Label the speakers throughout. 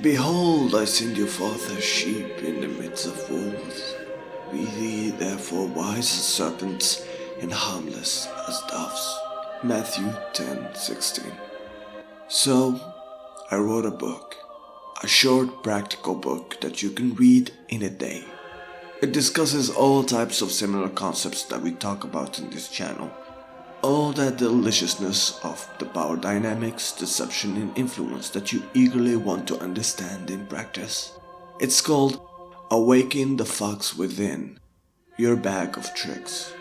Speaker 1: Behold, I send you forth as sheep in the midst of wolves. Be ye therefore wise as serpents and harmless as doves. Matthew 10:16. So, I wrote a book. A short, practical book that you can read in a day. It discusses all types of similar concepts that we talk about in this channel. All that deliciousness of the power dynamics, deception and influence that you eagerly want to understand and practice. It's called Awaken the Fox Within, your bag of tricks.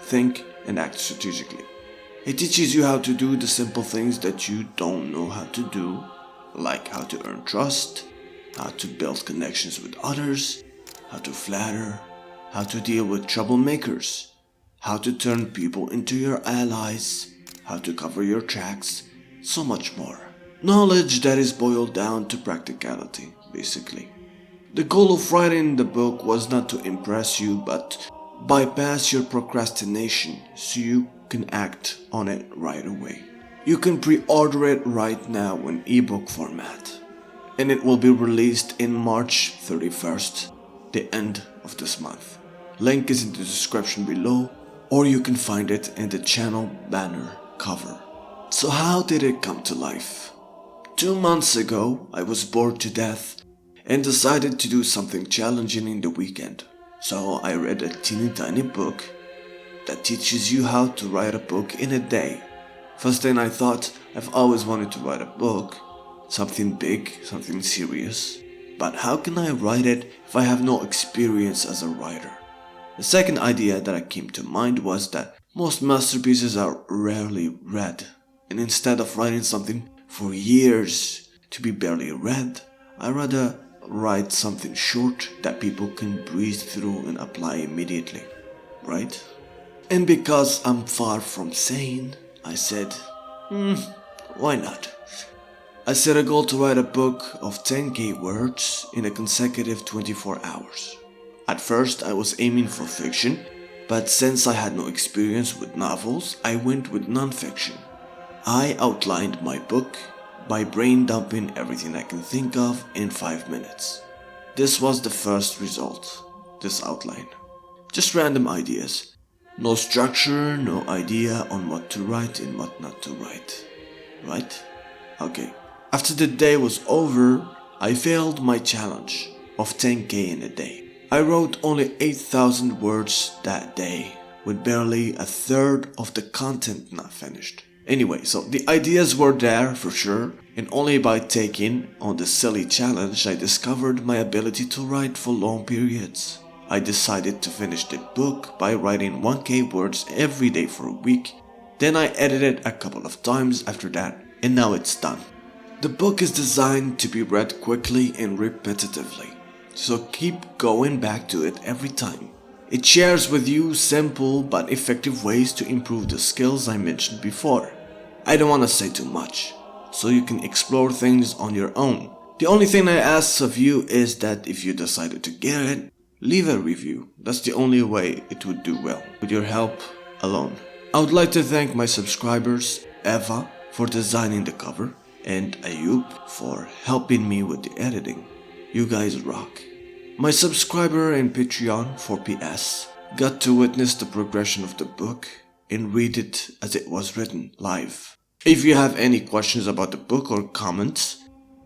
Speaker 1: Think and act strategically. It teaches you how to do the simple things that you don't know how to do, like how to earn trust, how to build connections with others, how to flatter, how to deal with troublemakers, how to turn people into your allies, how to cover your tracks, so much more. Knowledge that is boiled down to practicality, basically. The goal of writing the book was not to impress you, but bypass your procrastination so you can act on it right away. You can pre-order it right now in ebook format, and it will be released in March 31st, the end of this month. Link is in the description below, or you can find it in the channel banner cover. So how did it come to life? 2 months ago, I was bored to death and decided to do something challenging in the weekend. So I read a teeny tiny book that teaches you how to write a book in a day. First thing I thought, I've always wanted to write a book, something big, something serious. But how can I write it if I have no experience as a writer? The second idea that came to mind was that most masterpieces are rarely read, and instead of writing something for years to be barely read, I'd rather write something short that people can breeze through and apply immediately, right? And because I'm far from sane, I said, why not? I set a goal to write a book of 10k words in a consecutive 24 hours. At first I was aiming for fiction, but since I had no experience with novels, I went with non-fiction. I outlined my book by brain dumping everything I can think of in 5 minutes. This was the first result, this outline. Just random ideas. No structure, no idea on what to write and what not to write. Right? Okay. After the day was over, I failed my challenge of 10k in a day. I wrote only 8,000 words that day, with barely a third of the content not finished. Anyway, so the ideas were there for sure, and only by taking on the silly challenge I discovered my ability to write for long periods. I decided to finish the book by writing 1k words every day for a week. Then I edited a couple of times after that, and now it's done. The book is designed to be read quickly and repetitively, so keep going back to it every time. It shares with you simple but effective ways to improve the skills I mentioned before. I don't want to say too much, so you can explore things on your own. The only thing I ask of you is that if you decided to get it, leave a review. That's the only way it would do well, with your help alone. I would like to thank my subscribers, Eva for designing the cover, and Ayub for helping me with the editing. You guys rock. My subscriber and Patreon 4PS got to witness the progression of the book and read it as it was written live. If you have any questions about the book or comments,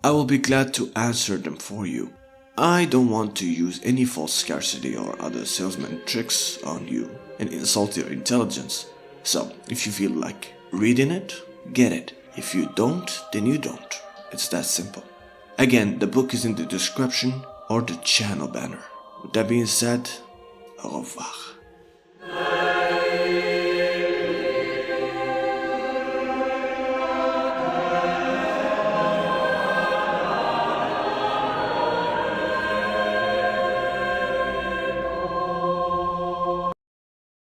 Speaker 1: I will be glad to answer them for you. I don't want to use any false scarcity or other salesman tricks on you and insult your intelligence. So, if you feel like reading it, get it. If you don't, then you don't. It's that simple. Again, the book is in the description or the channel banner. With that being said, au revoir.